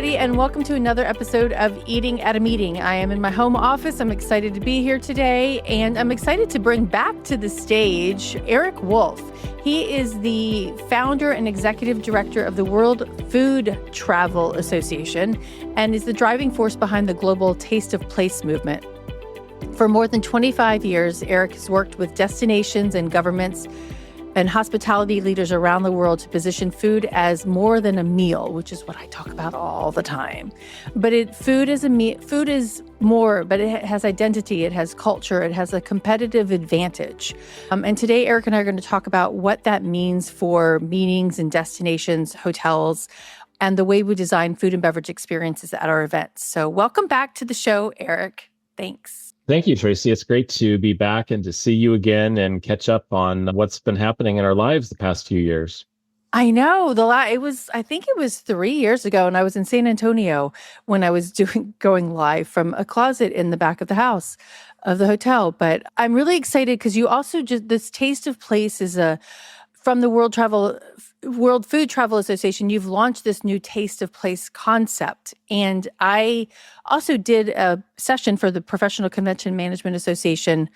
everybody, and welcome to another episode of Eating at a Meeting. I am in my home office. I'm excited to be here today, and I'm excited to bring back to the stage Erik Wolf. He is the founder and executive director of the World Food Travel Association and is the driving force behind the global Taste of Place movement. For more than 25 years, Erik has worked with destinations and governments and hospitality leaders around the world to position food as more than a meal, which is what I talk about all the time. But food is more, but it has identity, it has culture, it has a competitive advantage. And today, Erik and I are going to talk about what that means for meetings and destinations, hotels, and the way we design food and beverage experiences at our events. So welcome back to the show, Erik. Thanks. Thank you, Tracy. It's great to be back and to see you again and catch up on what's been happening in our lives the past few years. I know. I think it was 3 years ago, and I was in San Antonio when I was going live from a closet in the back of the house of the hotel. But I'm really excited because you also this Taste of Place is from the World Food Travel Association. You've launched this new Taste of Place concept. And I also did a session for the Professional Convention Management Association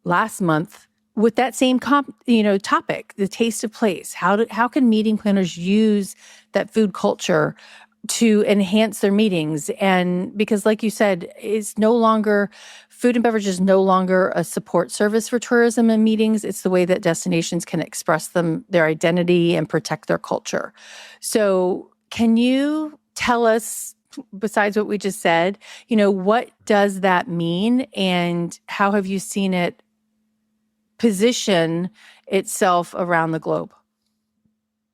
last month with that same topic, the Taste of Place. How can meeting planners use that food culture to enhance their meetings? And because, like you said, food and beverage is no longer a support service for tourism and meetings. It's the way that destinations can express their identity and protect their culture. So can you tell us, besides what we just said, what does that mean and how have you seen it position itself around the globe?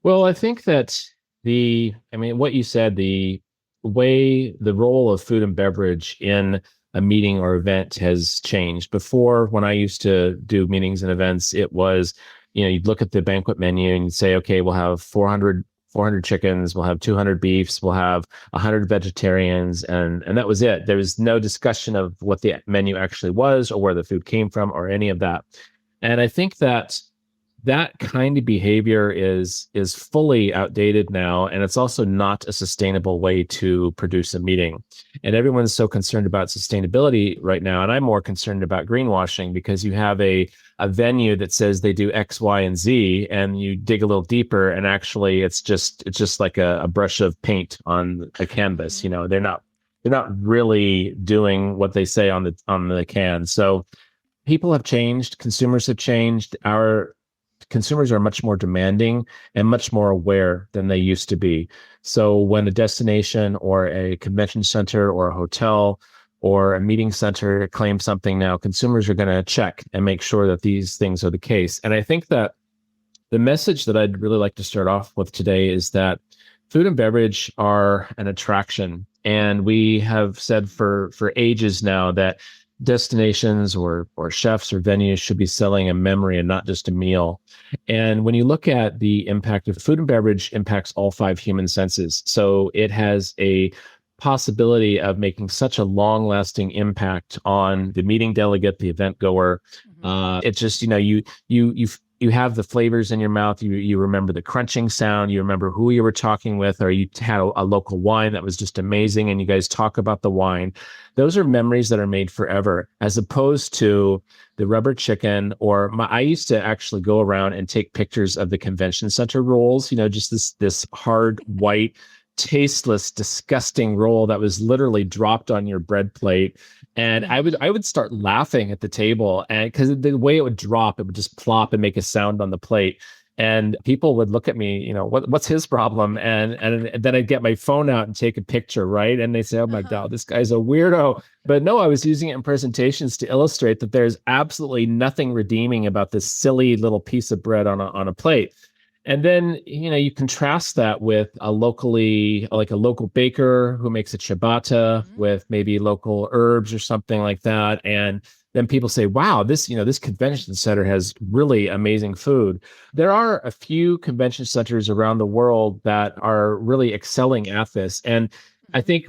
Well, I think that what you said, the role of food and beverage in a meeting or event has changed. Before, when I used to do meetings and events, it was, you'd look at the banquet menu and you'd say, okay, we'll have 400 chickens, we'll have 200 beefs, we'll have 100 vegetarians, and that was it. There was no discussion of what the menu actually was or where the food came from or any of that. And I think that kind of behavior is fully outdated now, and it's also not a sustainable way to produce a meeting. And everyone's so concerned about sustainability right now, and I'm more concerned about greenwashing, because you have a venue that says they do X, Y, and Z, and you dig a little deeper, and actually it's just like a brush of paint on a canvas. They're not really doing what they say on the can. So people have changed, consumers have changed. Our consumers are much more demanding and much more aware than they used to be. So when a destination or a convention center or a hotel or a meeting center claims something now, consumers are going to check and make sure that these things are the case. And I think that the message that I'd really like to start off with today is that food and beverage are an attraction. And we have said for ages now that destinations or chefs or venues should be selling a memory and not just a meal. And when you look at the impact of food and beverage, impacts all five human senses. So it has a possibility of making such a long-lasting impact on the meeting delegate, the event goer. It's just, you have the flavors in your mouth. You remember the crunching sound. You remember who you were talking with, or you had a local wine that was just amazing, and you guys talk about the wine. Those are memories that are made forever, as opposed to the rubber chicken. I used to actually go around and take pictures of the convention center rolls. Just this hard white, tasteless, disgusting roll that was literally dropped on your bread plate. And I would start laughing at the table, and because the way it would drop, it would just plop and make a sound on the plate. And people would look at me, what's his problem? And then I'd get my phone out and take a picture, right? And they say, oh my God, this guy's a weirdo. But no, I was using it in presentations to illustrate that there's absolutely nothing redeeming about this silly little piece of bread on a plate. And then, you contrast that with a local baker who makes a ciabatta with maybe local herbs or something like that. And then people say, wow, this convention center has really amazing food. There are a few convention centers around the world that are really excelling at this. And I think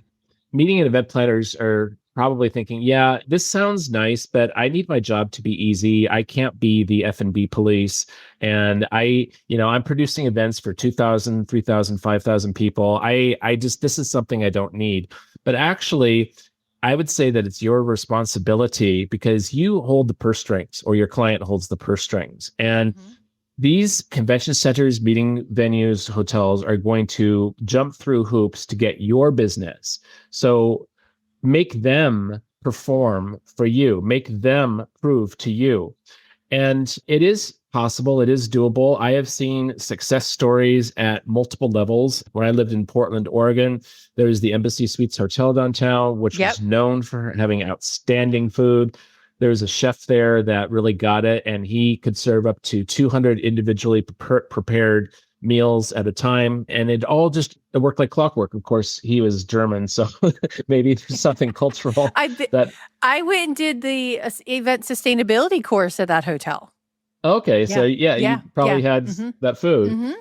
meeting and event planners are probably thinking, yeah, this sounds nice, but I need my job to be easy. I can't be the F&B police. And I'm producing events for 2,000, 3,000, 5,000 people. This is something I don't need. But actually, I would say that it's your responsibility because you hold the purse strings or your client holds the purse strings. And Mhm. these convention centers, meeting venues, hotels are going to jump through hoops to get your business. So make them perform for you, make them prove to you. And it is possible, it is doable. I have seen success stories at multiple levels. When I lived in Portland, Oregon, there's the Embassy Suites Hotel downtown, which Yep. was known for having outstanding food. There was a chef there that really got it, and he could serve up to 200 individually prepared meals at a time. And it worked like clockwork. Of course, he was German, so maybe there's something cultural I be- that. I went and did the event sustainability course at that hotel. Okay, so Yeah. yeah, you Yeah. probably Yeah. had Hmm. that food. Hmm.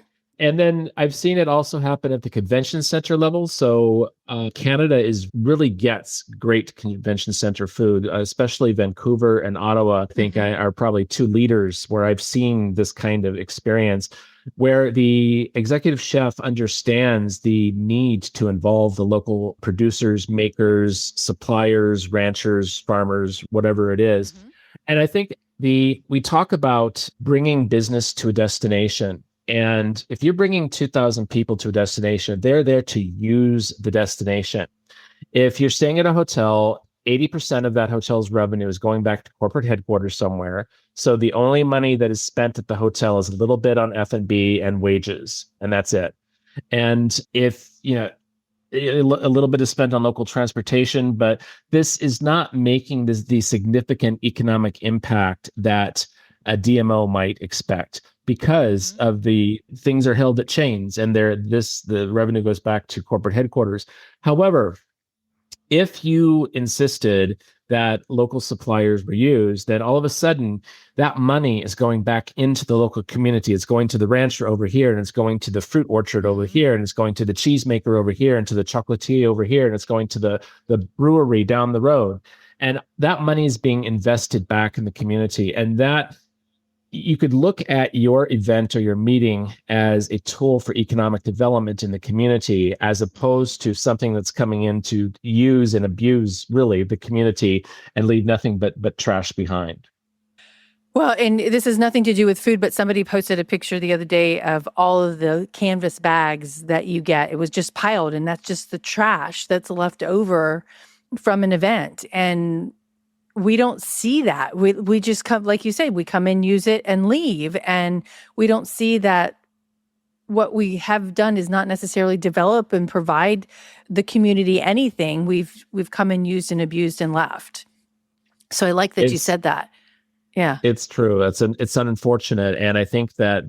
And then I've seen it also happen at the convention center level. So Canada really gets great convention center food, especially Vancouver and Ottawa. I think Hmm. are probably two leaders where I've seen this kind of experience, where the executive chef understands the need to involve the local producers, makers, suppliers, ranchers, farmers, whatever it is. Hmm. And I think we talk about bringing business to a destination. And if you're bringing 2,000 people to a destination, they're there to use the destination. If you're staying at a hotel, 80% of that hotel's revenue is going back to corporate headquarters somewhere. So the only money that is spent at the hotel is a little bit on F&B and wages, and that's it. And if, a little bit is spent on local transportation, but this is not making the significant economic impact that a DMO might expect because Hmm. of the things are held at chains and the revenue goes back to corporate headquarters. However, if you insisted that local suppliers were used, then all of a sudden that money is going back into the local community. It's going to the rancher over here, and it's going to the fruit orchard over Hmm. here, and it's going to the cheesemaker over here, and to the chocolatier over here, and it's going to the brewery down the road. And that money is being invested back in the community. And that you could look at your event or your meeting as a tool for economic development in the community, as opposed to something that's coming in to use and abuse really the community and leave nothing but trash behind. Well, and this has nothing to do with food, but somebody posted a picture the other day of all of the canvas bags that you get. It was just piled, and that's just the trash that's left over from an event. And we don't see that. We just come, like you say, we come in, use it, and leave. And we don't see that what we have done is not necessarily develop and provide the community anything. We've come and used and abused and left. So I like that you It's said that. Yeah. it's true. It's unfortunate, and I think that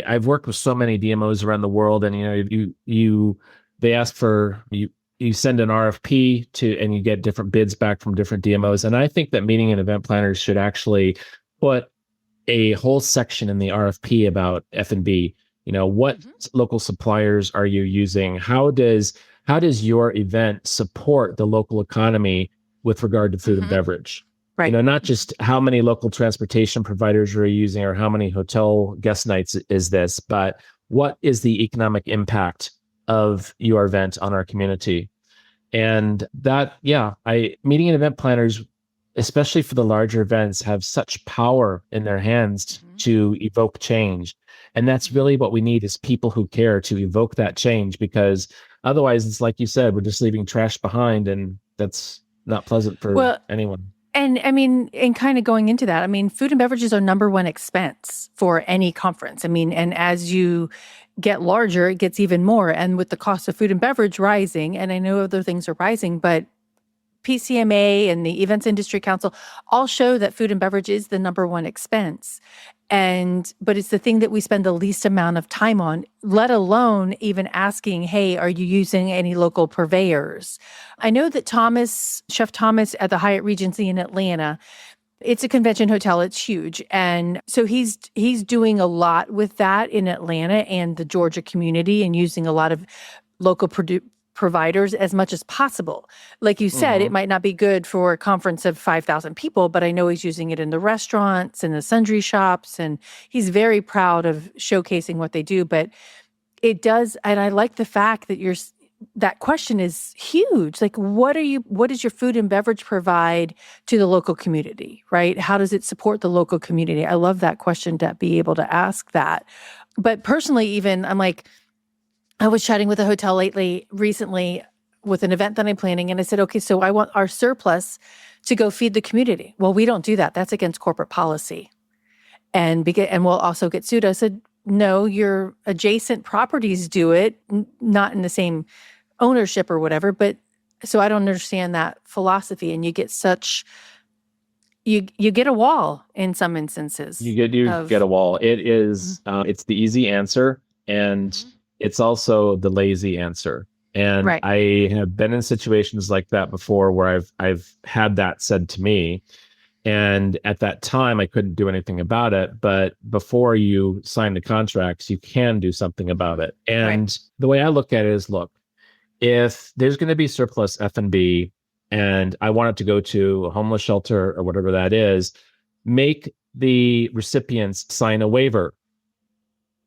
I've worked with so many DMOs around the world, and they ask for you send an RFP and you get different bids back from different DMOs, Mhm. and I think that meeting and event planners should actually put a whole section in the RFP about F&B. What Mhm. local suppliers are you using? How does your event support the local economy with regard to food and Mhm. beverage? Right. Not Mhm. just how many local transportation providers are you using or how many hotel guest nights is this, but what is the economic impact of your event on our community? And that, yeah, I meeting and event planners, especially for the larger events, have such power in their hands Mhm. to evoke change. And that's Mhm. really what we need is people who care to evoke that change, because otherwise it's like you said, we're just leaving trash behind, and that's not pleasant for Well, anyone. and I mean, and kind of going into that, I mean, food and beverages are number one expense for any conference. I mean, and as you get larger, it gets even more. And with the cost of food and beverage rising, and I know other things are rising, but PCMA and the Events Industry Council all show that food and beverage is the number one expense. But it's the thing that we spend the least amount of time on, let alone even asking, hey, are you using any local purveyors? I know that Chef Thomas at the Hyatt Regency in Atlanta, it's a convention hotel, it's huge. And so he's doing a lot with that in Atlanta and the Georgia community and using a lot of local providers as much as possible. Like you said, it might not be good for a conference of 5,000 people, but I know he's using it in the restaurants and the sundry shops, and he's very proud of showcasing what they do. But it does, and I like the fact that that question is huge. Like, what does your food and beverage provide to the local community, right? How does it support the local community? I love that question, to be able to ask that. But personally, even I'm like, I was chatting with a hotel recently with an event that I'm planning, and I said, okay, so I want our surplus to go feed the community. Well, we don't do that. That's against corporate policy. And we'll also get sued. I said, no, your adjacent properties do it, not in the same ownership or whatever. But so I don't understand that philosophy. And you get you get a wall in some instances. You get a wall. It is, it's the easy answer, and it's also the lazy answer. And Right. I have been in situations like that before where I've had that said to me. And at that time, I couldn't do anything about it. But before you sign the contracts, you can do something about it. And the way I look at it is, look, if there's going to be surplus F&B and I want it to go to a homeless shelter or whatever that is, make the recipients sign a waiver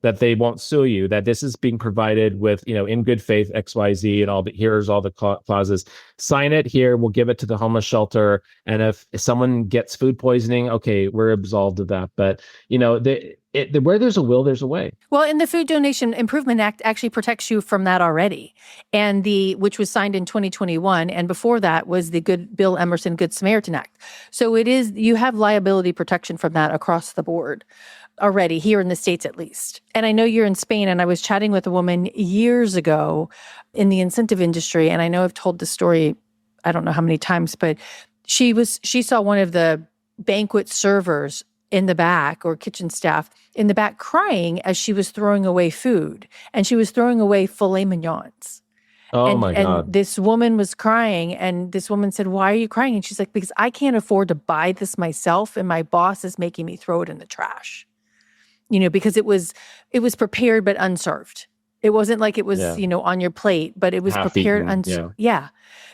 that they won't sue you, that this is being provided with, in good faith, XYZ, and here's all the clauses. Sign it here. We'll give it to the homeless shelter. And if someone gets food poisoning, okay, we're absolved of that. But, where there's a will, there's a way. Well, and the Food Donation Improvement Act actually protects you from that already. And which was signed in 2021. And before that was the Bill Emerson Good Samaritan Act. So you have liability protection from that across the board already, here in the States at least. And I know you're in Spain, and I was chatting with a woman years ago in the incentive industry, and I know I've told the story, I don't know how many times, but she saw one of the banquet servers in the back, or kitchen staff in the back, crying as she was throwing away food, and she was throwing away filet mignons. Oh my God. And this woman was crying, and this woman said, "Why are you crying?" And she's like, "Because I can't afford to buy this myself, and my boss is making me throw it in the trash." Because it was prepared but unserved. It wasn't like it was, on your plate, but it was prepared unserved. Yeah.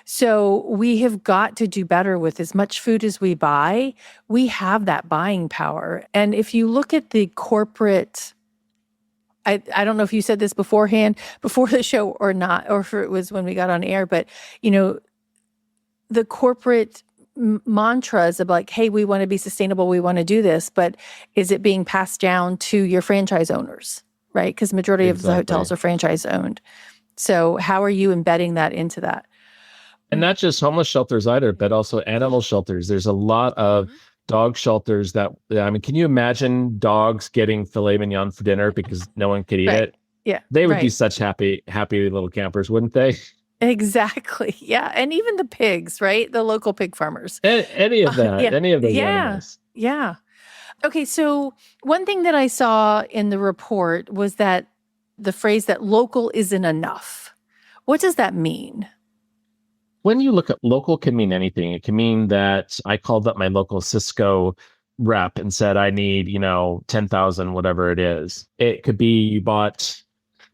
So we have got to do better with as much food as we buy. We have that buying power. And if you look at the corporate, I don't know if you said this beforehand, before the show or not, or if it was when we got on air, but, the corporate mantras of like, hey, we want to be sustainable, we want to do this, but is it being passed down to your franchise owners, right? Because majority of the hotels are franchise owned. So how are you embedding that into that? And not just homeless shelters either, but also animal shelters. There's a lot of dog shelters can you imagine dogs getting filet mignon for dinner because no one could eat it? Yeah. They would be such happy little campers, wouldn't they? Exactly. Yeah. And even the pigs, right? The local pig farmers. Any of that, any of those animals. Yeah. Okay. So one thing that I saw in the report was that the phrase that local isn't enough. What does that mean? When you look at local, can mean anything. It can mean that I called up my local Cisco rep and said, I need, 10,000, whatever it is. It could be you bought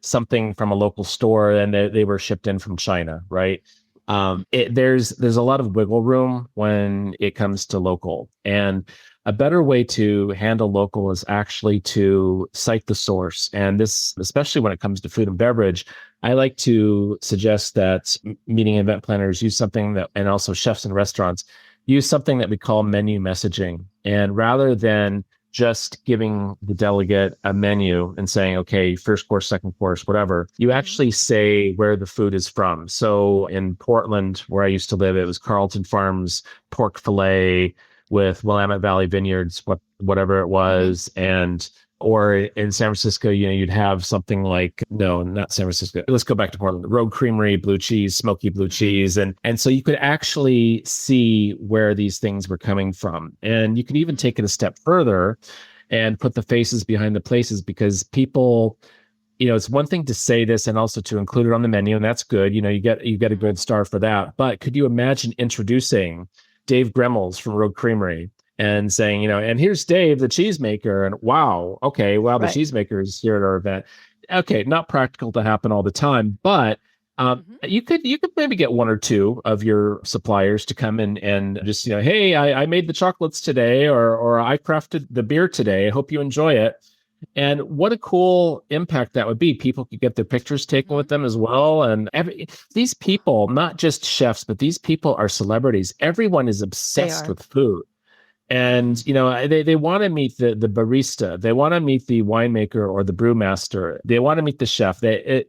something from a local store and they were shipped in from China, right? There's a lot of wiggle room when it comes to local. And a better way to handle local is actually to cite the source. And this, especially when it comes to food and beverage, I like to suggest that meeting event planners use something and also chefs in restaurants, use something that we call menu messaging. And rather than just giving the delegate a menu and saying, okay, first course, second course, whatever, you actually say where the food is from. So in Portland, where I used to live, it was Carlton Farms pork fillet with Willamette Valley Vineyards, whatever it was. Or in San Francisco, you'd have something like, no, not San Francisco. Let's go back to Portland. Rogue Creamery, blue cheese, smoky blue cheese. And so you could actually see where these things were coming from. And you can even take it a step further and put the faces behind the places, because people, it's one thing to say this and also to include it on the menu, and that's good. You get a good star for that. But could you imagine introducing Dave Gremmels from Rogue Creamery and saying, and here's Dave, the cheesemaker, and the cheesemaker is here at our event. Okay, not practical to happen all the time, but Mhm. You could maybe get one or two of your suppliers to come in and just, hey, I made the chocolates today, or I crafted the beer today. I hope you enjoy it. And what a cool impact that would be. People could get their pictures taken with Mhm. them as well. And these people, not just chefs, but these people are celebrities. Everyone is They obsessed are. with food. Mhm. And they want to meet the barista, they want to meet the winemaker or the brewmaster, they want to meet the chef. Yep.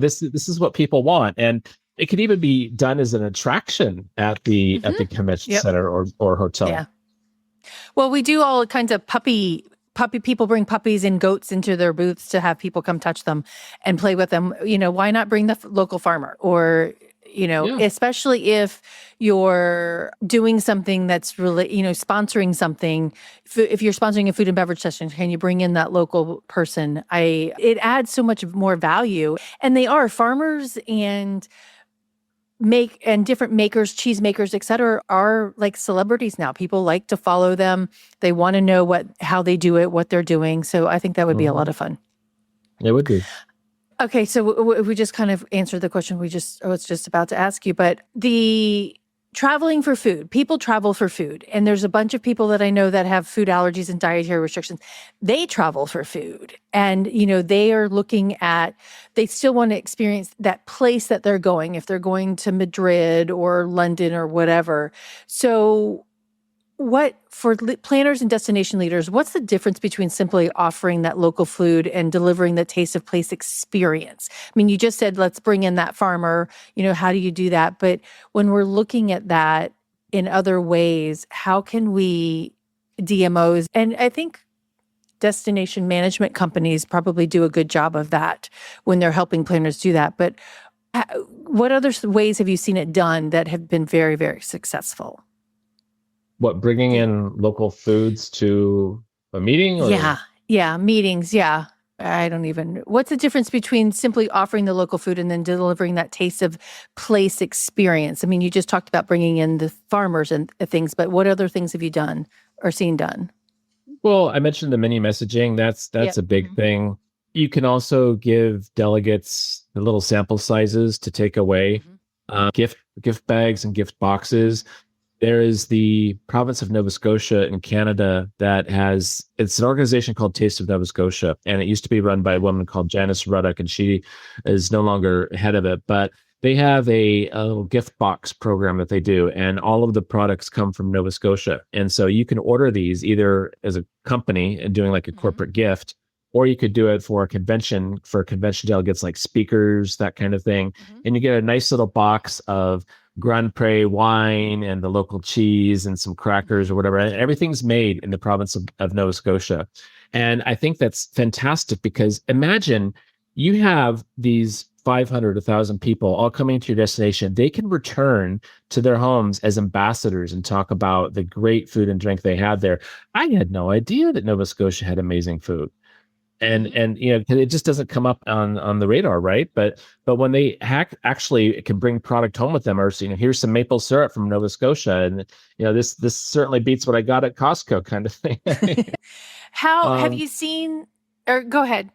This is what people want, and it could even be done as an attraction at the Mhm. convention Yep. center or hotel. Yeah. Well, we do all kinds of puppy people bring puppies and goats into their booths to have people come touch them and play with them. Why not bring the local farmer or Yeah. especially if you're doing something that's really, sponsoring something. If you're sponsoring a food and beverage session, can you bring in that local person? It adds so much more value. And they are farmers and different makers, cheese makers, et cetera, are like celebrities now. People like to follow them. They want to know how they do it, what they're doing. So I think that would be a Hmm. lot of fun. It would be. Okay, so we just kind of answered the question I was just about to ask you, but the traveling for food, people travel for food, and there's a bunch of people that I know that have food allergies and dietary restrictions. They travel for food, and they are they still want to experience that place that they're going, if they're going to Madrid or London or whatever. So what for planners and destination leaders, what's the difference between simply offering that local food and delivering the taste of place experience? I mean, you just said, let's bring in that farmer, how do you do that? But when we're looking at that in other ways, how can we DMOs, and I think destination management companies probably do a good job of that when they're helping planners do that. But what other ways have you seen it done that have been very, very successful? What, bringing Do in local foods to a meeting or? Yeah. Yeah. Meetings. Yeah. What's the difference between simply offering the local food and then delivering that taste of place experience? I mean, you just talked about bringing in the farmers and things, but what other things have you done or seen done? Well, I mentioned the mini messaging. That's Yep. a big thing. You can also give delegates the little sample sizes to take away, Mhm. gift bags and gift boxes. There is the province of Nova Scotia in Canada that it's an organization called Taste of Nova Scotia, and it used to be run by a woman called Janice Ruddock, and she is no longer head of it. But they have a little gift box program that they do, and all of the products come from Nova Scotia. And so you can order these either as a company and doing like a Mhm. corporate gift, or you could do it for convention delegates like speakers, that kind of thing. Mhm. And you get a nice little box of Grand Pré wine and the local cheese and some crackers or Mhm. whatever. And everything's made in the province of Nova Scotia. And I think that's fantastic because imagine you have these 500, 1,000 people all coming to your destination. They can return to their homes as ambassadors and talk about the great food and drink they had there. I had no idea that Nova Scotia had amazing food, Mhm. and 'cause it just doesn't come up on the radar, right? But when they actually can bring product home with them, or here's some maple syrup from Nova Scotia, and this certainly beats what I got at Costco, kind of thing. How have um you seen, or go ahead.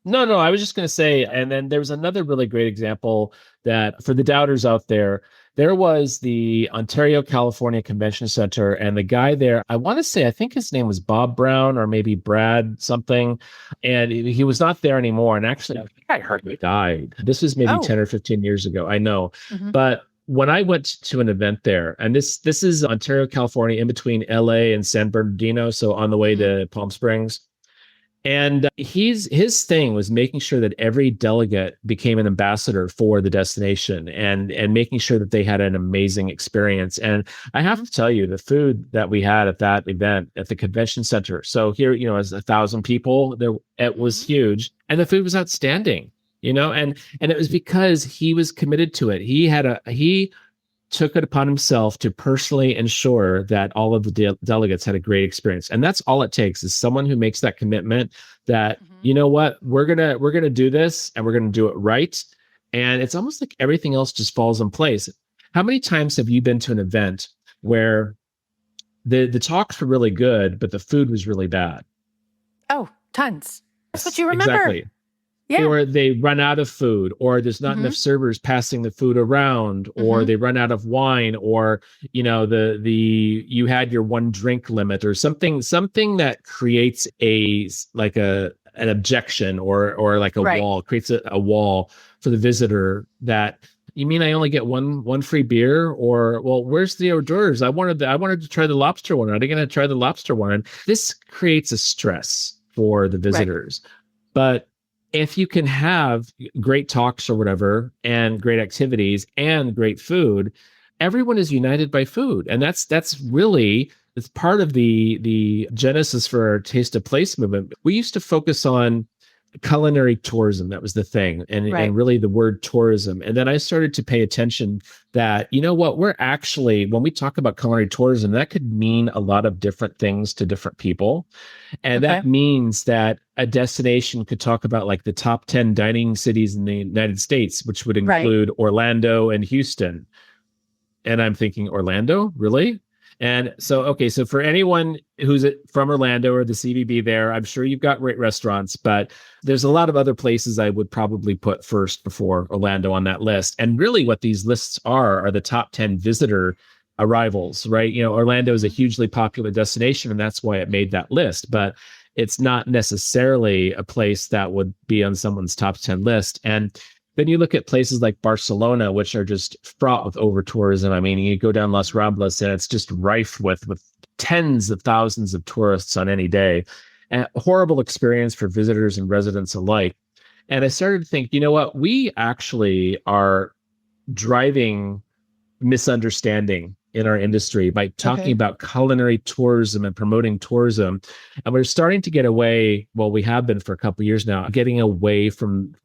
no, I was just going to say, and then there's another really great example that for the doubters out there, there was the Ontario, California Convention Center, and the guy there, I want to say, I think his name was Bob Brown or maybe Brad something, and he was not there anymore. And actually, I think I heard he died. This was maybe Oh. 10 or 15 years ago. I know, Mhm. but when I went to an event there, and this is Ontario, California, in between LA and San Bernardino, so on the way Mhm. to Palm Springs. And his thing was making sure that every delegate became an ambassador for the destination, and making sure that they had an amazing experience. And I have Mhm. to tell you, the food that we had at that event at the convention center. So here, as 1,000 people, there it was Mhm. huge, and the food was outstanding. And it was because he was committed to it. He took it upon himself to personally ensure that all of the delegates had a great experience. And that's all it takes, is someone who makes that commitment that, Mhm. you know what, we're going to do this, and we're going to do it right. And it's almost like everything else just falls in place. How many times have you been to an event where the talks were really good, but the food was really bad? Oh, tons. That's what Yes, you remember. exactly. Yeah. or they run out of food, or there's not Hmm. enough servers passing the food around, or Hmm. they run out of wine, or the you had your one drink limit, or something that creates like a an objection, or like a Right. wall, creates a wall for the visitor. That, you mean I only get one free beer? Or, well, where's the hors d'oeuvres? I wanted to try the lobster one. Are they going to try the lobster one? And this creates a stress for the Right. visitors. But if you can have great talks or whatever, and great activities and great food, everyone is united by food. And that's really, it's part of the genesis for our Taste of Place movement. We used to focus on culinary tourism. That was the thing. And Right. really the word tourism. And then I started to pay attention that, you know what, we're actually, when we talk about culinary tourism, that could mean a lot of different things to different people. And Okay. that means that a destination could talk about like the top 10 dining cities in the United States, which would Right. include Orlando and Houston. And I'm thinking, Orlando, really? And so, okay, so for anyone who's from Orlando or the CVB there, I'm sure you've got great restaurants, but there's a lot of other places I would probably put first before Orlando on that list. And really, what these lists are the top 10 visitor arrivals, right? Orlando is a Mhm. hugely popular destination, and that's why it made that list. But it's not necessarily a place that would be on someone's top 10 list. And then you look at places like Barcelona, which are just fraught with over tourism. I mean, you go down Las Ramblas and it's just rife with tens of thousands of tourists on any day. And a horrible experience for visitors and residents alike. And I started to think, you know what? We actually are driving misunderstanding in our industry by talking Okay. about culinary tourism and promoting tourism. And we're starting to get away, well, we have been for a couple of years now, getting away from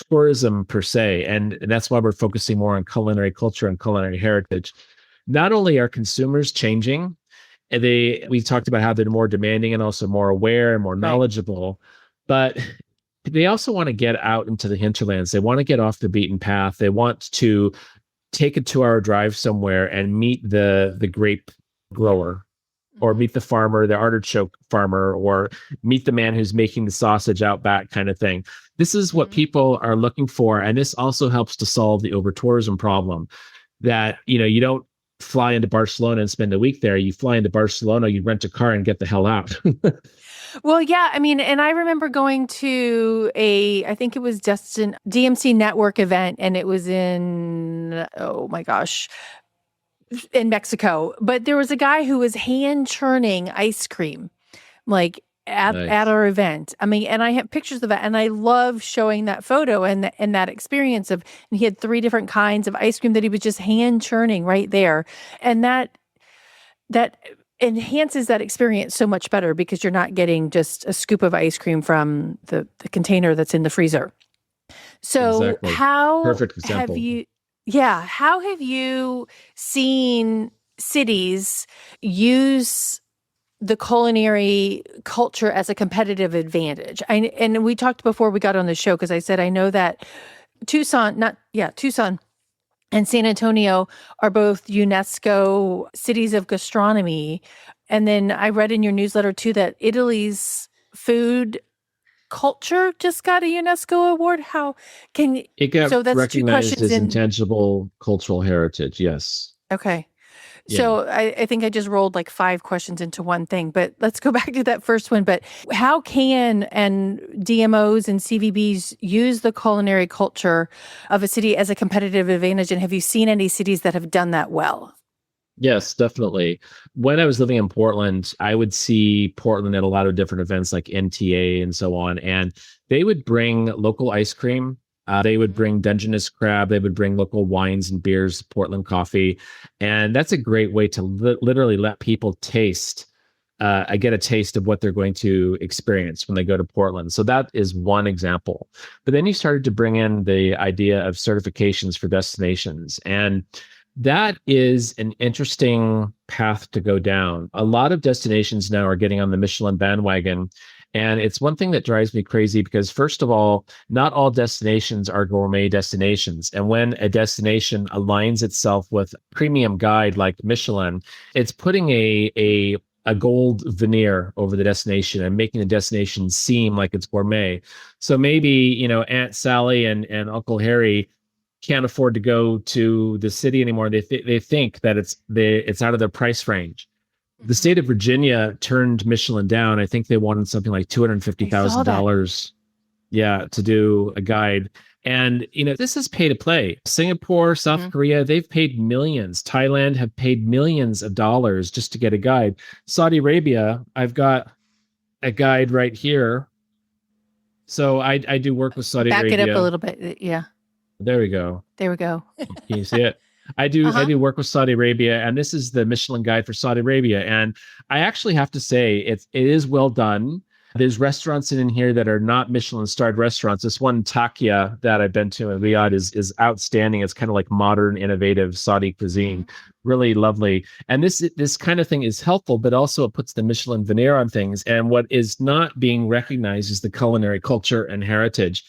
tourism per se. And that's why we're focusing more on culinary culture and culinary heritage. Not only are consumers changing, and we talked about how they're more demanding and also more aware and more Right. knowledgeable, but they also want to get out into the hinterlands. They want to get off the beaten path. They want to take a 2-hour drive somewhere and meet the grape grower, or Hmm. meet the farmer, the artichoke farmer, or meet the man who's making the sausage out back, kind of thing. This is what Hmm. people are looking for. And this also helps to solve the over tourism problem, that, you don't fly into Barcelona and spend a week there. You fly into Barcelona, you rent a car and get the hell out. Well, yeah, I mean, and I remember going to I think it was just an DMC network event, and it was in, oh my gosh, in Mexico. But there was a guy who was hand churning ice cream, like at Nice. our event. I mean, and I have pictures of that, and I love showing that photo and that experience of. And he had 3 different kinds of ice cream that he was just hand churning right there, and that enhances that experience so much better because you're not getting just a scoop of ice cream from the container that's in the freezer. So Exactly. Perfect example. how have you seen cities use the culinary culture as a competitive advantage? And we talked before we got on the show because I said I know that Tucson and San Antonio are both UNESCO cities of gastronomy. And then I read in your newsletter too that Italy's food culture just got a UNESCO award. How can It got so that's 2 recognized questions as in. intangible cultural heritage. Yes. Okay. Yeah. So I think I just rolled like 5 questions into one thing, but let's go back to that first one. But how can and DMOs and CVBs use the culinary culture of a city as a competitive advantage? And have you seen any cities that have done that well? Yes, definitely. When I was living in Portland, I would see Portland at a lot of different events like NTA and so on. And they would bring local ice cream. They would Mhm. bring Dungeness crab. They would bring local wines and beers, Portland coffee. And that's a great way to literally let people taste. I get a taste of what they're going to experience when they go to Portland. So that is one example. But then you started to bring in the idea of certifications for destinations. And that is an interesting path to go down. A lot of destinations now are getting on the Michelin bandwagon. And it's one thing that drives me crazy because, first of all, not all destinations are gourmet destinations. And when a destination aligns itself with a premium guide like Michelin, it's putting a a gold veneer over the destination and making the destination seem like it's gourmet. So maybe, Aunt Sally and Uncle Harry can't afford to go to the city anymore. They think that it's out of their price range. The state of Virginia turned Michelin down. I think they wanted something like I saw that. $250,000, yeah, to do a guide. And this is pay to play. Singapore, South Korea, they've paid millions. Thailand have paid millions of dollars just to get a guide. Saudi Arabia, I've got a guide right here. So I do work with Saudi Back Arabia. it up a little bit. Yeah. There we go. There we go. Can you see it? I do work with Saudi Arabia, and this is the Michelin guide for Saudi Arabia. And I actually have to say it is well done. There's restaurants in here that are not Michelin starred restaurants. This one Takia that I've been to in Riyadh is outstanding. It's kind of like modern, innovative Saudi cuisine, really lovely. And this kind of thing is helpful, but also it puts the Michelin veneer on things. And what is not being recognized is the culinary culture and heritage.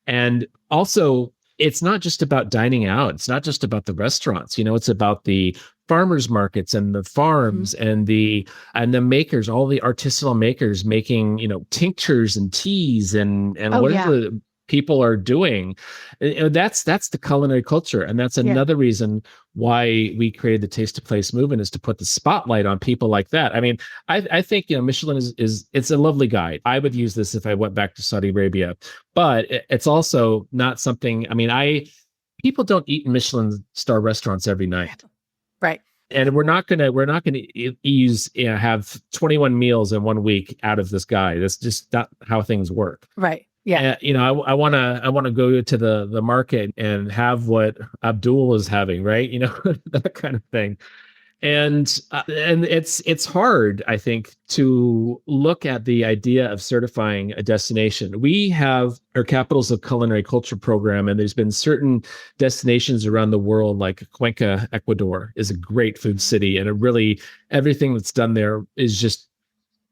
And also, it's not just about dining out. It's not just about the restaurants. It's about the farmers markets and the farms and the makers, all the artisanal makers making, tinctures and teas and the people are doing. That's the culinary culture. And that's another reason why we created the Taste of Place movement, is to put the spotlight on people like that. I mean, I think, Michelin is it's a lovely guide. I would use this if I went back to Saudi Arabia, but it's also not something, people don't eat in Michelin star restaurants every night. Right. And we're not gonna have 21 meals in 1 week out of this guide. That's just not how things work. Right. Yeah. I wanna go to the market and have what Abdul is having, right? That kind of thing. And it's hard, I think, to look at the idea of certifying a destination. We have our Capitals of Culinary Culture program, and there's been certain destinations around the world, like Cuenca, Ecuador, is a great food city, and everything that's done there is just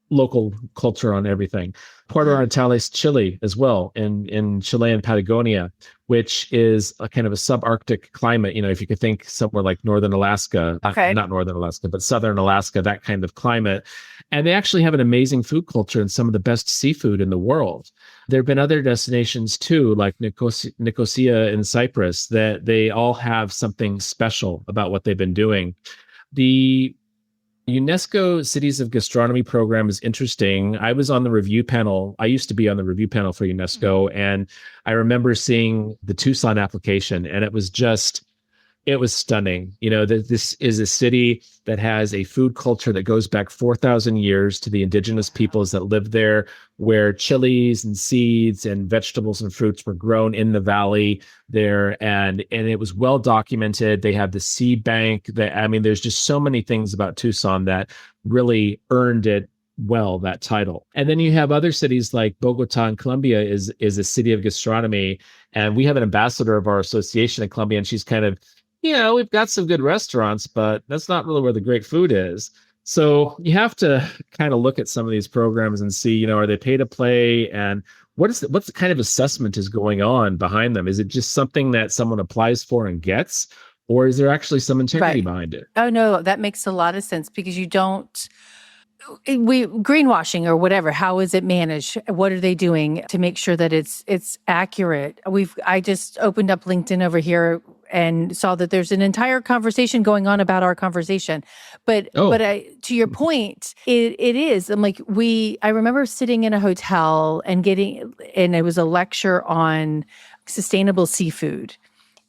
local culture on everything. Puerto Natales, Chile, as well, in Chilean Patagonia, which is a kind of a subarctic climate. If you could think somewhere like northern Alaska, not northern Alaska, but southern Alaska, that kind of climate. And they actually have an amazing food culture and some of the best seafood in the world. There have been other destinations too, like Nicosia in Cyprus, that they all have something special about what they've been doing. The UNESCO Cities of Gastronomy program is interesting. I was on the review panel. I used to be on the review panel for UNESCO, and I remember seeing the Tucson application, and it was stunning. This is a city that has a food culture that goes back 4,000 years to the indigenous peoples that lived there, where chilies and seeds and vegetables and fruits were grown in the valley there. And it was well documented. They have the seed bank. There's just so many things about Tucson that really earned it well, that title. And then you have other cities like Bogota in Colombia is a city of gastronomy. And we have an ambassador of our association in Colombia, and she's kind of, we've got some good restaurants, but that's not really where the great food is. So you have to kind of look at some of these programs and see, are they pay to play, and what's the kind of assessment is going on behind them? Is it just something that someone applies for and gets, or is there actually some integrity behind it? Oh no, that makes a lot of sense, because greenwashing or whatever, how is it managed? What are they doing to make sure that it's accurate? I just opened up LinkedIn over here and saw that there's an entire conversation going on about our conversation. But to your point, it is. I'm like, I remember sitting in a hotel and it was a lecture on sustainable seafood.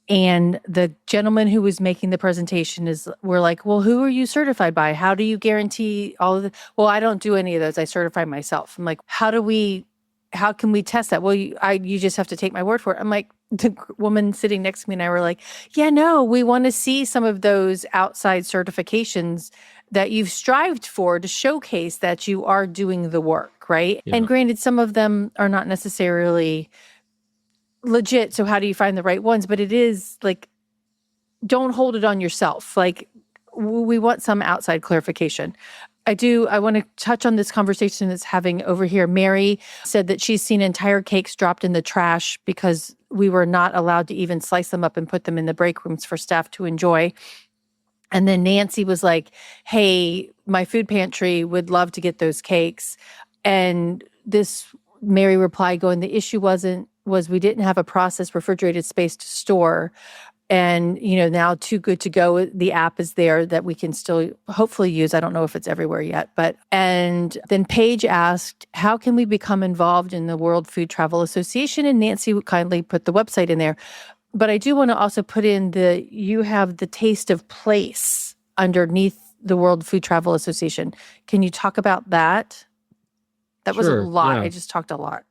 And the gentleman who was making the presentation we're like, well, who are you certified by? How do you guarantee all of the? Well, I don't do any of those. I certify myself. I'm like, how can we test that? Well, you just have to take my word for it. I'm like, the woman sitting next to me and I were like, yeah, no, we want to see some of those outside certifications that you've strived for to showcase that you are doing the work, right? Yeah. And granted, some of them are not necessarily legit. So how do you find the right ones? But it is like, don't hold it on yourself. Like, we want some outside clarification. I want to touch on this conversation that's having over here. Mary said that she's seen entire cakes dropped in the trash because we were not allowed to even slice them up and put them in the break rooms for staff to enjoy. And then Nancy was like, hey, my food pantry would love to get those cakes. And this Mary replied going, the issue was we didn't have a processed refrigerated space to store. And, now Too Good to Go, the app is there that we can still hopefully use. I don't know if it's everywhere yet, and then Paige asked, how can we become involved in the World Food Travel Association? And Nancy would kindly put the website in there. But I do want to also put in you have the Taste of Place underneath the World Food Travel Association. Can you talk about that? That was a lot. Yeah. I just talked a lot.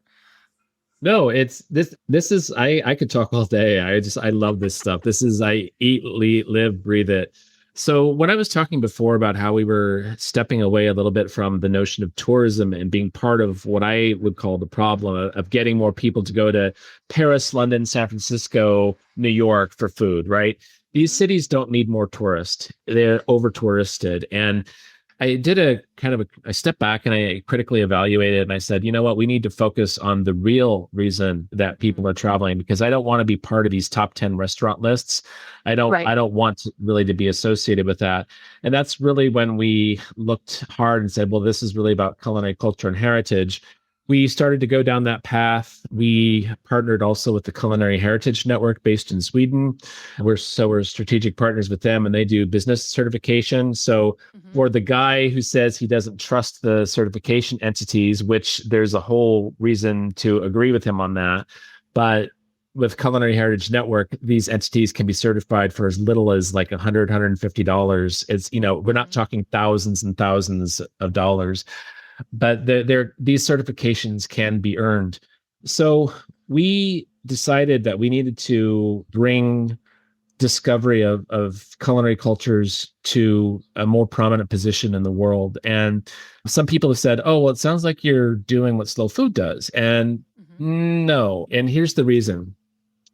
No, it's this is I could talk all day. I love this stuff. This is I eat, live, breathe it. So when I was talking before about how we were stepping away a little bit from the notion of tourism and being part of what I would call the problem of getting more people to go to Paris, London, San Francisco, New York for food, right? These cities don't need more tourists. They're over touristed. And I did I stepped back and I critically evaluated and I said, you know what, we need to focus on the real reason that people are traveling, because I don't want to be part of these top 10 restaurant lists. I don't want really to be associated with that. And that's really when we looked hard and said, well, this is really about culinary culture and heritage. We started to go down that path. We partnered also with the Culinary Heritage Network based in Sweden. We're strategic partners with them, and they do business certification. So for the guy who says he doesn't trust the certification entities, which there's a whole reason to agree with him on that, but with Culinary Heritage Network, these entities can be certified for as little as like $100, $150. It's, we're not talking thousands and thousands of dollars. But these certifications can be earned. So we decided that we needed to bring discovery of culinary cultures to a more prominent position in the world. And some people have said, oh, well, it sounds like you're doing what Slow Food does. And no. And here's the reason.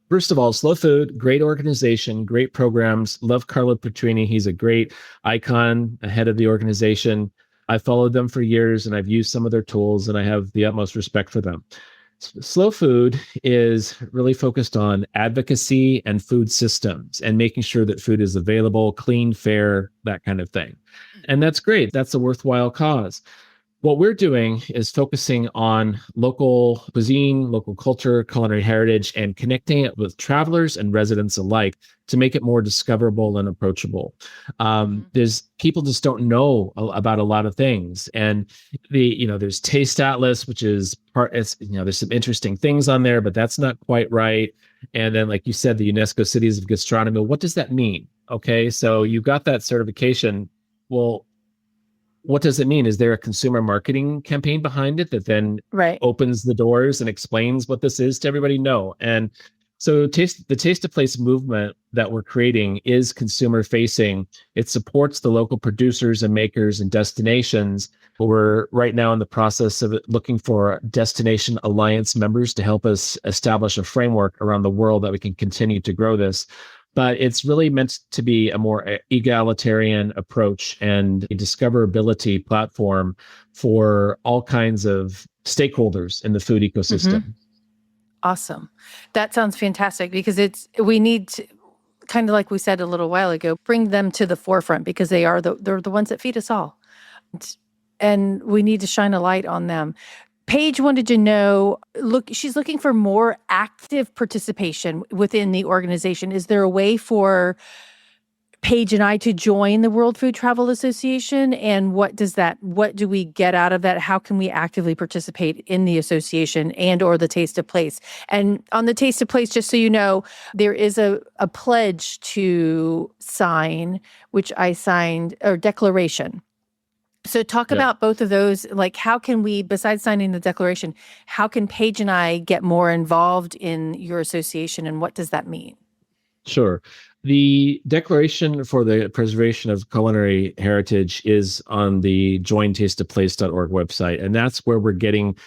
First of all, Slow Food, great organization, great programs. Love Carlo Petrini. He's a great icon, ahead of the organization. I followed them for years and I've used some of their tools and I have the utmost respect for them. Slow Food is really focused on advocacy and food systems and making sure that food is available, clean, fair, that kind of thing. And that's great. That's a worthwhile cause. What we're doing is focusing on local cuisine, local culture, culinary heritage, and connecting it with travelers and residents alike to make it more discoverable and approachable. There's people just don't know about a lot of things, and there's Taste Atlas, which is there's some interesting things on there, but that's not quite right. And then, like you said, the UNESCO Cities of Gastronomy. What does that mean? Okay, so you got that certification. Well, what does it mean? Is there a consumer marketing campaign behind it that then opens the doors and explains what this is to everybody? No. And so the Taste of Place movement that we're creating is consumer facing. It supports the local producers and makers and destinations. We're right now in the process of looking for destination alliance members to help us establish a framework around the world that we can continue to grow this. But it's really meant to be a more egalitarian approach and a discoverability platform for all kinds of stakeholders in the food ecosystem. Awesome. That sounds fantastic, because we need to, kind of like we said a little while ago, bring them to the forefront, because they're the ones that feed us all. And we need to shine a light on them. Paige wanted to know, she's looking for more active participation within the organization. Is there a way for Paige and I to join the World Food Travel Association? And what do we get out of that? How can we actively participate in the association and or the Taste of Place? And on the Taste of Place, just so you know, there is a pledge to sign, which I signed, or declaration. So talk about both of those. Like, how can we, besides signing the declaration, how can Paige and I get more involved in your association, and what does that mean? Sure. The Declaration for the Preservation of Culinary Heritage is on the jointasteofplace.org website. And that's where we're getting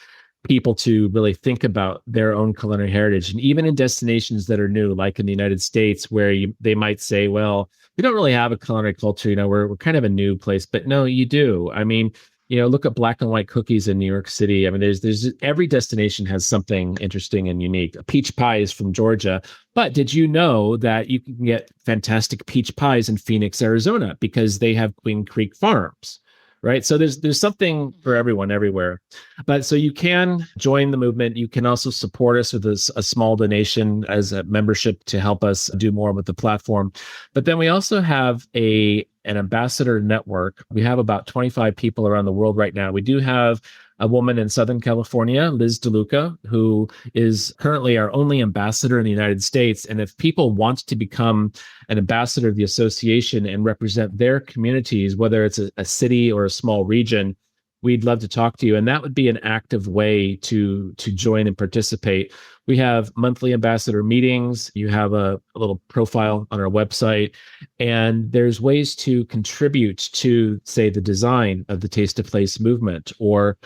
people to really think about their own culinary heritage. And even in destinations that are new, like in the United States, where they might say, well, we don't really have a culinary culture, we're kind of a new place. But no, you do. I mean, look at black and white cookies in New York City. I mean, there's every destination has something interesting and unique. A peach pie is from Georgia, but did you know that you can get fantastic peach pies in Phoenix, Arizona, because they have Queen Creek farms? right? So there's something for everyone everywhere. But so you can join the movement. You can also support us with a small donation as a membership to help us do more with the platform. But then we also have an ambassador network. We have about 25 people around the world right now. We do have a woman in Southern California, Liz DeLuca, who is currently our only ambassador in the United States. And if people want to become an ambassador of the association and represent their communities, whether it's a city or a small region, we'd love to talk to you. And that would be an active way to join and participate. We have monthly ambassador meetings. You have a little profile on our website, and there's ways to contribute to, say, the design of the Taste of Place movement. Or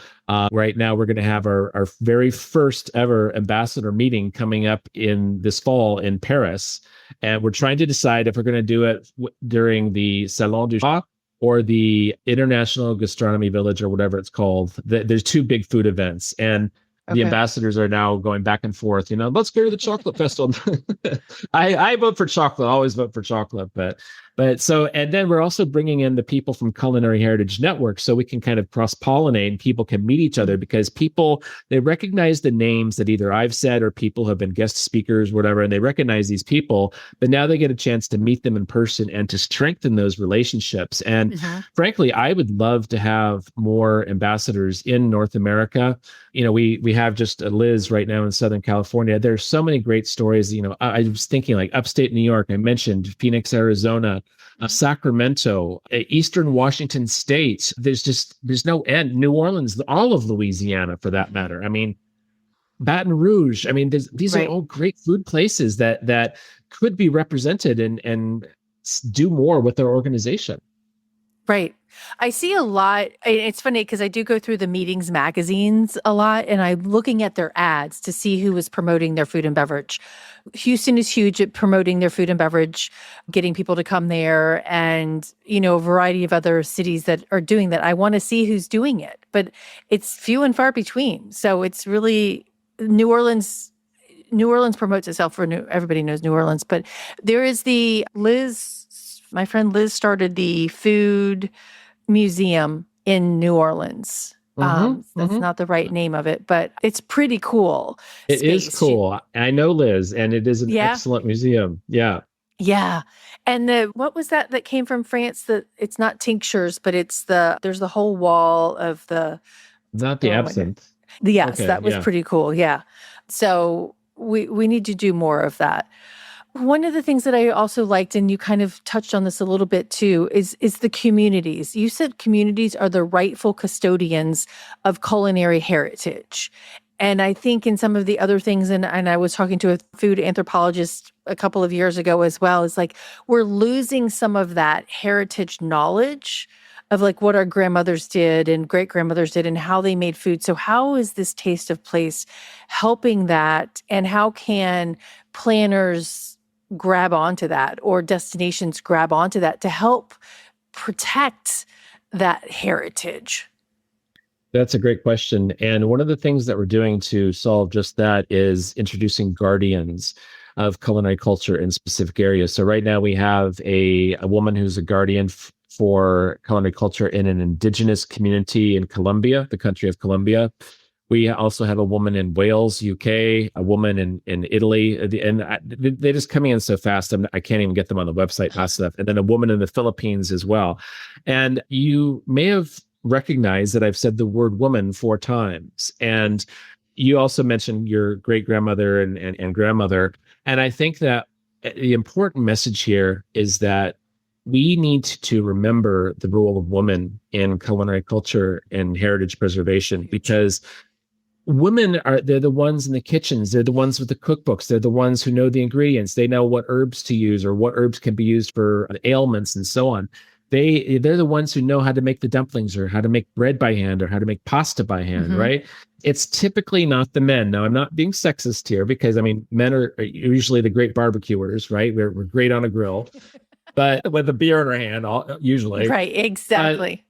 right now, we're going to have our very first ever ambassador meeting coming up in this fall in Paris. And we're trying to decide if we're going to do it during the Salon du Chat or the International Gastronomy Village, or whatever it's called. There's two big food events, and the ambassadors are now going back and forth. Let's go to the chocolate festival. I vote for chocolate. I always vote for chocolate. But so, and then we're also bringing in the people from Culinary Heritage Network, so we can kind of cross-pollinate and people can meet each other, because people, they recognize the names that either I've said or people have been guest speakers, whatever, and they recognize these people, but now they get a chance to meet them in person and to strengthen those relationships. And frankly, I would love to have more ambassadors in North America. We have just a Liz right now in Southern California. There's so many great stories. I was thinking like upstate New York, I mentioned Phoenix, Arizona, Sacramento, Eastern Washington State. There's no end. New Orleans, all of Louisiana for that matter. I mean, Baton Rouge. I mean, these are all great food places that could be represented and do more with their organization. Right. I see a lot. It's funny because I do go through the meetings magazines a lot, and I'm looking at their ads to see who is promoting their food and beverage. Houston is huge at promoting their food and beverage, getting people to come there, and, a variety of other cities that are doing that. I want to see who's doing it, but it's few and far between. So it's really New Orleans. New Orleans promotes itself for everybody knows New Orleans, but there is my friend Liz started the food museum in New Orleans. That's not the right name of it, but it's pretty cool. It is cool. I know Liz, and it is an excellent museum. Yeah. Yeah. And what was that came from France? It's not tinctures, but there's the whole wall of not the absinthe. Yes, that was pretty cool. Yeah. So we need to do more of that. One of the things that I also liked, and you kind of touched on this a little bit too, is the communities. You said communities are the rightful custodians of culinary heritage. And I think in some of the other things, and I was talking to a food anthropologist a couple of years ago as well, is like we're losing some of that heritage knowledge of like what our grandmothers did and great grandmothers did and how they made food. So how is this Taste of Place helping that? And how can planners grab onto that, or destinations grab onto that to help protect that heritage? That's a great question. And one of the things that we're doing to solve just that is introducing guardians of culinary culture in specific areas. So right now we have a woman who's a guardian for culinary culture in an indigenous community in Colombia, the country of Colombia. We also have a woman in Wales, UK, a woman in Italy, and they're just coming in so fast. I can't even get them on the website fast enough. And then a woman in the Philippines as well. And you may have recognized that I've said the word woman 4 times. And you also mentioned your great grandmother and grandmother. And I think that the important message here is that we need to remember the role of woman in culinary culture and heritage preservation, because women they're the ones in the kitchens. They're the ones with the cookbooks. They're the ones who know the ingredients. They know what herbs to use or what herbs can be used for ailments and so on. They're the ones who know how to make the dumplings or how to make bread by hand or how to make pasta by hand, right? It's typically not the men. Now, I'm not being sexist here, because men are usually the great barbecuers, right? We're great on a grill, but with a beer in our hand, usually. Right, exactly.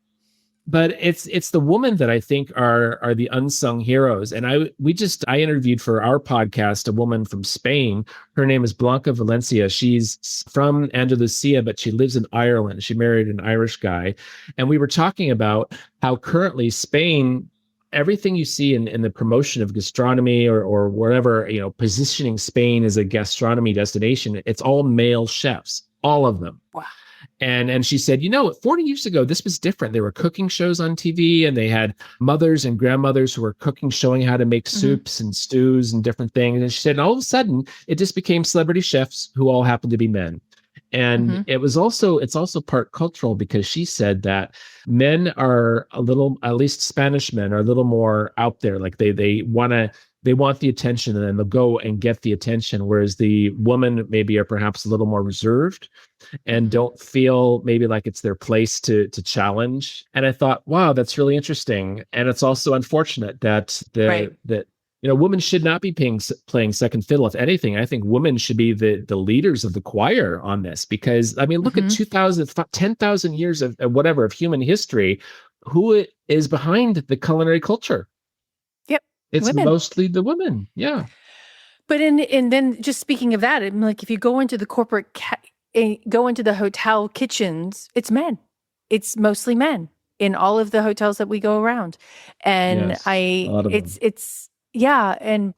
but it's the women that I think are the unsung heroes. And I interviewed for our podcast a woman from Spain. Her name is Blanca Valencia. She's from Andalusia, but she lives in Ireland. She married an Irish guy, and we were talking about how currently Spain, everything you see in the promotion of gastronomy or whatever, positioning Spain as a gastronomy destination, it's all male chefs, all of them. Wow. And she said, 40 years ago, this was different. There were cooking shows on TV, and they had mothers and grandmothers who were cooking, showing how to make soups and stews and different things. And she said, and all of a sudden, it just became celebrity chefs who all happened to be men. And it's also part cultural, because she said that men are a little, at least Spanish men, are a little more out there. Like they want the attention, and then they'll go and get the attention. Whereas the women maybe are perhaps a little more reserved and don't feel maybe like it's their place to challenge. And I thought, wow, that's really interesting. And it's also unfortunate that women should not be playing second fiddle. If anything, I think women should be the leaders of the choir on this, because I mean, look at 10,000 years of human history. Who is behind the culinary culture? Yep. It's women. Mostly the women. Yeah. But and then just speaking of that, like if you go into the go into the hotel kitchens, it's men. It's mostly men in all of the hotels that we go around. And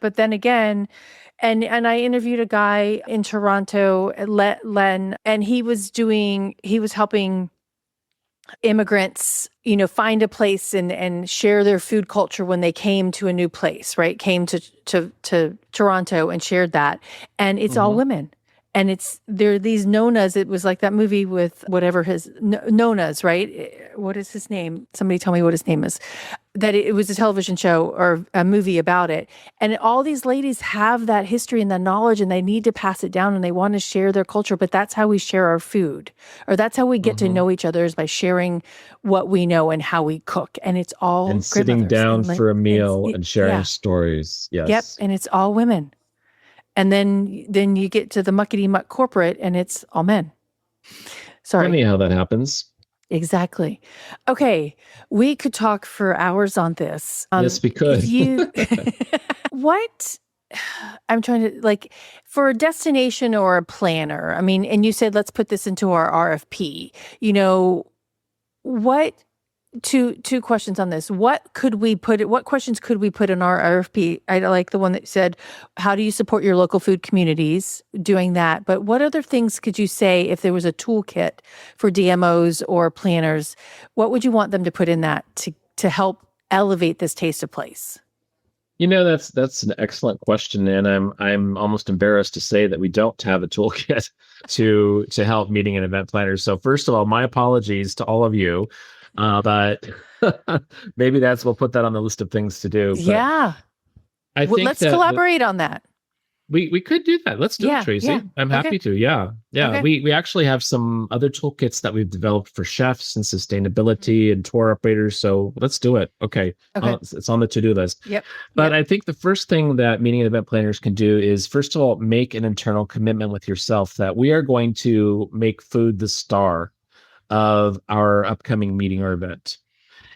but then again, and I interviewed a guy in Toronto, Len, and he was helping immigrants, find a place and share their food culture when they came to a new place, right? Came to Toronto and shared that. And it's all women. And there are these nonas. It was like that movie with whatever nonas, right? What is his name? Somebody tell me what his name is. That it was a television show or a movie about it. And all these ladies have that history and that knowledge, and they need to pass it down, and they want to share their culture. But that's how we share our food, or that's how we get to know each other, is by sharing what we know and how we cook. And it's all and sitting down for a meal and sharing stories. Yes. Yep. And it's all women. And then you get to the muckety muck corporate, and it's all men. Sorry. Funny how that happens. Exactly. Okay, we could talk for hours on this. Yes, we could. What I'm trying to for a destination or a planner. I mean, and you said let's put this into our RFP. What? Two questions on this. What questions could we put in our RFP? I like the one that said, how do you support your local food communities, doing that? But what other things could you say if there was a toolkit for DMOs or planners? What would you want them to put in that to help elevate this taste of place? That's an excellent question, and I'm almost embarrassed to say that we don't have a toolkit to help meeting and event planners. So first of all, my apologies to all of you. But maybe we'll put that on the list of things to do. But yeah. I think let's collaborate on that. We could do that. Let's do it, Tracy. Yeah. I'm happy to. Yeah. Okay. We actually have some other toolkits that we've developed for chefs and sustainability and tour operators. So let's do it. Okay. It's on the to-do list. Yep. But I think the first thing that meeting and event planners can do is, first of all, make an internal commitment with yourself that we are going to make food the star of our upcoming meeting or event.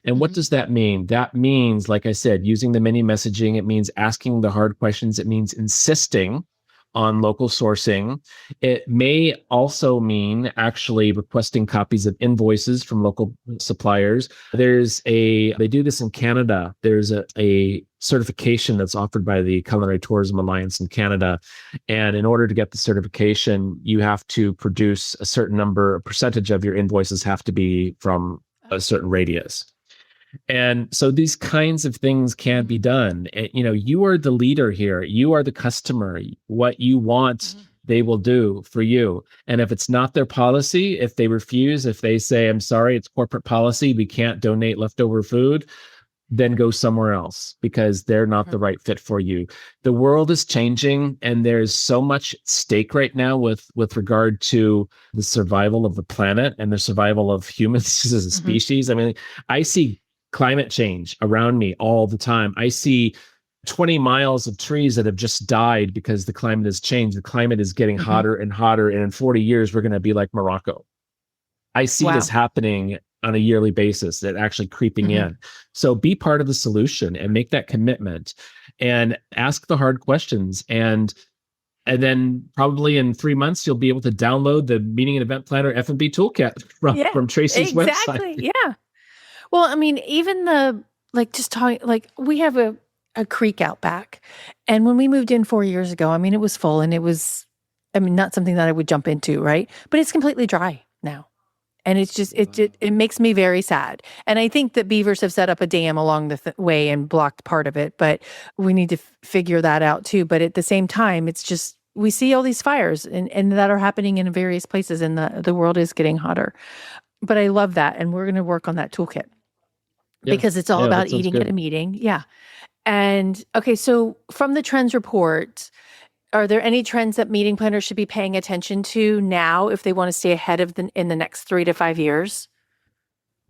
And what does that mean? That means, like I said, using the menu messaging. It means asking the hard questions. It means insisting on local sourcing. It may also mean actually requesting copies of invoices from local suppliers. They do this in Canada. There's a certification that's offered by the Culinary Tourism Alliance in Canada. And in order to get the certification, you have to produce a percentage of your invoices have to be from a certain radius. And so these kinds of things can be done. And, you are the leader here. You are the customer. What you want, they will do for you. And if it's not their policy, if they refuse, if they say, I'm sorry, it's corporate policy, we can't donate leftover food, then go somewhere else, because they're not the right fit for you. The world is changing, and there's so much at stake right now with regard to the survival of the planet and the survival of humans as a species. I mean, I see climate change around me all the time. I see 20 miles of trees that have just died because the climate has changed. The climate is getting hotter and hotter. And in 40 years, we're going to be like Morocco. I see this happening on a yearly basis that actually creeping Mhm. in. So be part of the solution and make that commitment and ask the hard questions. And then probably in 3 months, you'll be able to download the meeting and event planner F&B toolkit Yeah, from Tracy's website. exactly. Yeah. Well, I mean, even the like just talking like we have a creek out back. And when we moved in 4 years ago, I mean, it was full and it was I mean, not something that I would jump into, right? But it's completely dry now. And it's just it makes me very sad. And I think that beavers have set up a dam along the way and blocked part of it, but we need to figure that out too. But at the same time, it's just we see all these fires and that are happening in various places and the world is getting hotter. But I love that and we're going to work on that toolkit Yeah. because it's all Yeah, about that sounds eating at a good. meeting. Yeah. And okay, so from the trends report, are there any trends that meeting planners should be paying attention to now if they want to stay ahead of in the next 3 to 5 years?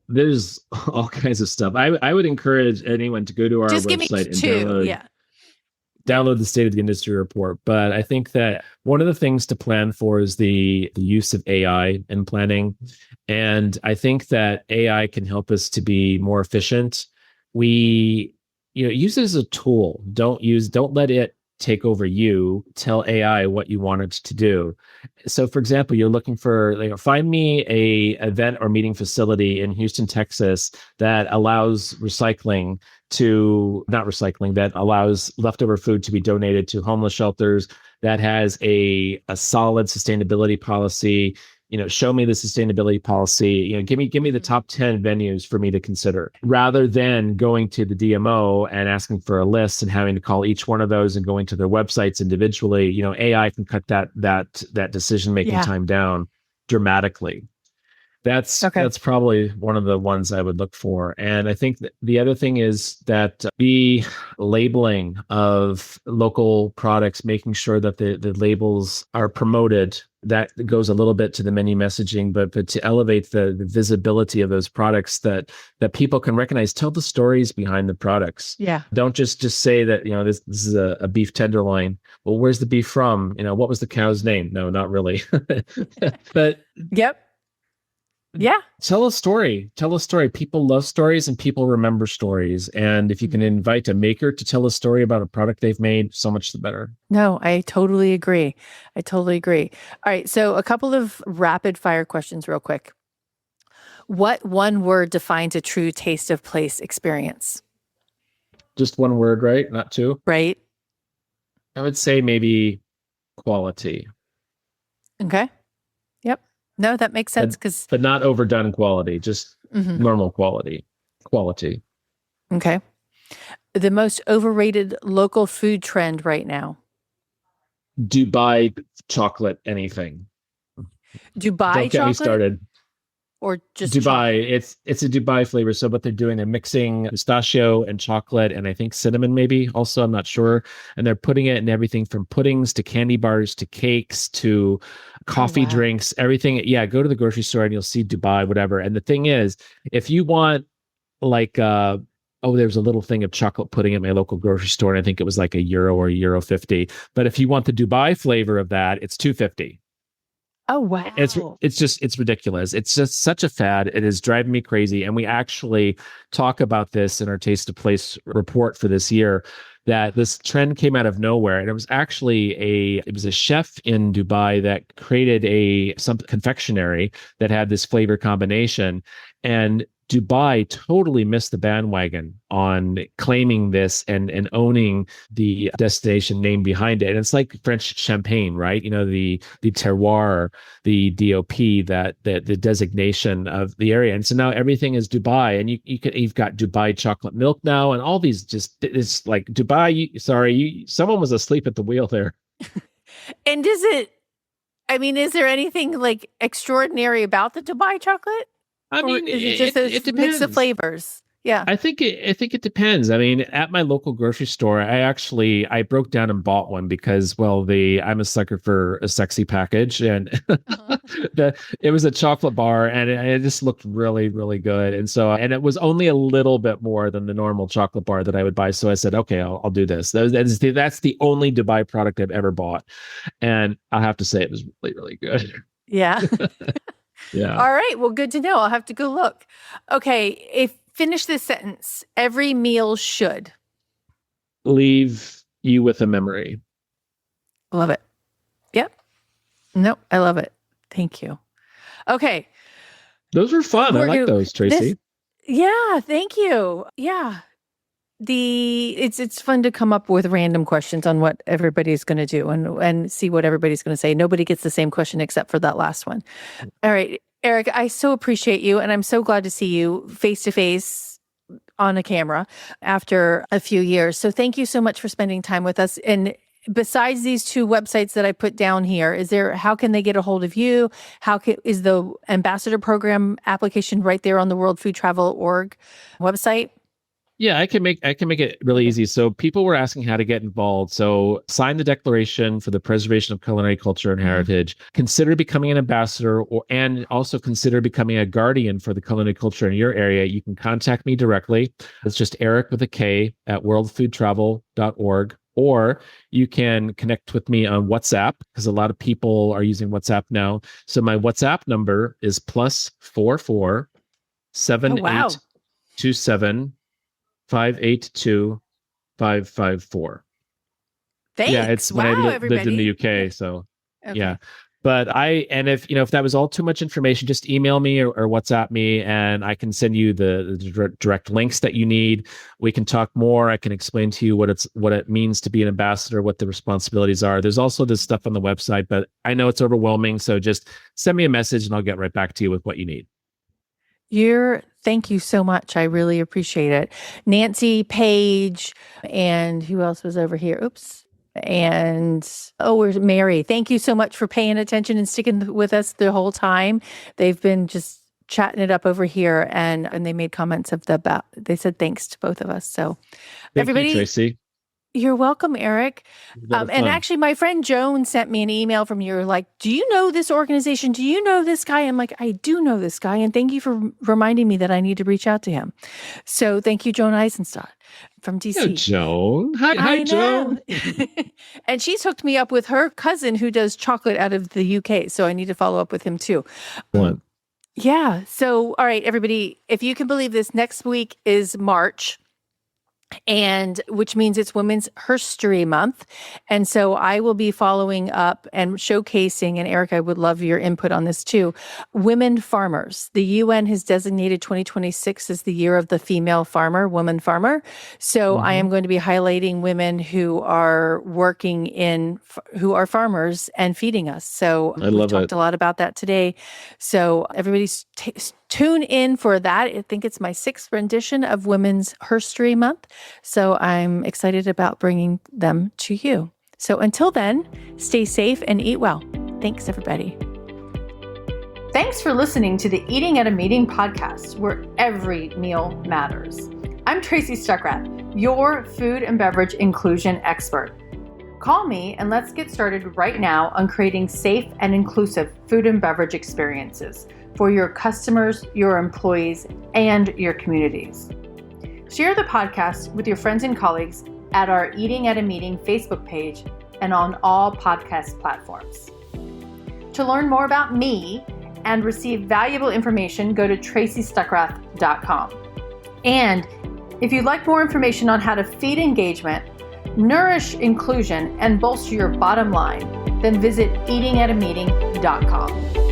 There's all kinds of stuff. I would encourage anyone to go to our Just give me website and two. Yeah. download the state of the industry report. But I think that one of the things to plan for is the use of AI in planning. And I think that AI can help us to be more efficient. We, use it as a tool. Don't let it take over you. Tell AI what you want it to do. So for example, you're looking for, find me a event or meeting facility in Houston, Texas that allows recycling not recycling, that allows leftover food to be donated to homeless shelters, that has a solid sustainability policy. Show me the sustainability policy. Give me the top 10 venues for me to consider, rather than going to the DMO and asking for a list and having to call each one of those and going to their websites individually. AI can cut that decision making Yeah. time down dramatically. Okay. That's probably one of the ones I would look for. And I think the other thing is that the labeling of local products, making sure that the labels are promoted. That goes a little bit to the menu messaging, but to elevate the visibility of those products that people can recognize. Tell the stories behind the products. Yeah. Don't just say that this is a beef tenderloin. Well, where's the beef from? What was the cow's name? No, not really. But Yep. Yeah. tell a story. Tell a story. People love stories and people remember stories. And if you can invite a maker to tell a story about a product they've made, so much the better. No, I totally agree. I totally agree. All right. So a couple of rapid fire questions real quick. What one word defines a true taste of place experience? Just one word, right? Not two. Right? I would say maybe quality, Okay. Yep. No, that makes sense because but not overdone quality, just normal quality. Quality. Okay. The most overrated local food trend right now. Dubai chocolate anything. Dubai Don't get me chocolate started. or just Dubai, chocolate? it's a Dubai flavor. So what they're doing, they're mixing pistachio and chocolate and I think cinnamon maybe also, I'm not sure. And they're putting it in everything from puddings to candy bars to cakes to coffee drinks, everything. Yeah, go to the grocery store and you'll see Dubai, whatever. And the thing is, if you want like there was a little thing of chocolate pudding at my local grocery store, and I think it was like €1 or €1.50. But if you want the Dubai flavor of that, it's $2.50. Oh, wow. It's ridiculous. It's just such a fad. It is driving me crazy. And we actually talk about this in our Taste of Place report for this year, that this trend came out of nowhere. And it was actually a chef in Dubai that created some confectionery that had this flavor combination. And Dubai totally missed the bandwagon on claiming this and owning the destination name behind it. And it's like French champagne, right? The terroir, the DOP, that the designation of the area. And so now everything is Dubai, and you've got Dubai chocolate milk now, and all these it's like Dubai. Someone was asleep at the wheel there. And is there anything like extraordinary about the Dubai chocolate? I mean, or is it just a mix of flavors? Yeah. I think it depends. I mean, at my local grocery store, I broke down and bought one because, I'm a sucker for a sexy package, and it was a chocolate bar, and it just looked really, really good. And so, and it was only a little bit more than the normal chocolate bar that I would buy. So I said, okay, I'll do this. That's the only Dubai product I've ever bought, and I have to say it was really, really good. Yeah. Yeah. All right. Well, good to know. I'll have to go look. Okay. Finish this sentence. Every meal should. Leave you with a memory. Love it. Yep. No, I love it. Thank you. Okay. Those were fun. I like those, Tracy. Yeah. Thank you. Yeah. It's fun to come up with random questions on what everybody's going to do and see what everybody's going to say. Nobody gets the same question except for that last one. All right, Erik, I so appreciate you, and I'm so glad to see you face to face on a camera after a few years. So thank you so much for spending time with us. And besides these two websites that I put down here, how can they get a hold of you? Is the ambassador program application right there on the worldfoodtravel.org website? Yeah, I can make it really easy. So people were asking how to get involved. So sign the Declaration for the Preservation of Culinary Culture and Heritage. Consider becoming an ambassador, and also consider becoming a guardian for the culinary culture in your area. You can contact me directly. It's just Erik with a K at worldfoodtravel.org. Or you can connect with me on WhatsApp, because a lot of people are using WhatsApp now. So my WhatsApp number is +44 7827 582-554. Thanks. Yeah, it's when I lived in the UK. So yeah. But if that was all too much information, just email me or WhatsApp me, and I can send you the direct links that you need. We can talk more. I can explain to you what it means to be an ambassador, what the responsibilities are. There's also this stuff on the website, but I know it's overwhelming. So just send me a message and I'll get right back to you with what you need. Thank you so much. I really appreciate it. Nancy, Paige, and who else was over here? Oops. And where's Mary? Thank you so much for paying attention and sticking with us the whole time. They've been just chatting it up over here, and they made comments they said thanks to both of us. So Thank you, Tracy. You're welcome, Erik. And actually, my friend Joan sent me an email from you like, do you know this organization? Do you know this guy? I'm like, I do know this guy. And thank you for reminding me that I need to reach out to him. So thank you, Joan Eisenstadt from DC. Hello, Joan. Hi, Joan. And she's hooked me up with her cousin who does chocolate out of the UK. So I need to follow up with him too. Yeah. So, all right, everybody, if you can believe this, next week is March. And which means it's Women's History Month. And so I will be following up and showcasing, and Erik, I would love your input on this too, women farmers. The UN has designated 2026 as the year of the female farmer, woman farmer. So I am going to be highlighting women who are who are farmers and feeding us. So we talked a lot about that today. So everybody's tune in for that. I think it's my 6th rendition of Women's History Month. So I'm excited about bringing them to you. So until then, stay safe and eat well. Thanks, everybody. Thanks for listening to the Eating at a Meeting podcast, where every meal matters. I'm Tracy Stuckrath, your food and beverage inclusion expert. Call me and let's get started right now on creating safe and inclusive food and beverage experiences for your customers, your employees, and your communities. Share the podcast with your friends and colleagues at our Eating at a Meeting Facebook page and on all podcast platforms. To learn more about me and receive valuable information, go to tracystuckrath.com. And if you'd like more information on how to feed engagement, nourish inclusion, and bolster your bottom line, then visit eatingatameeting.com.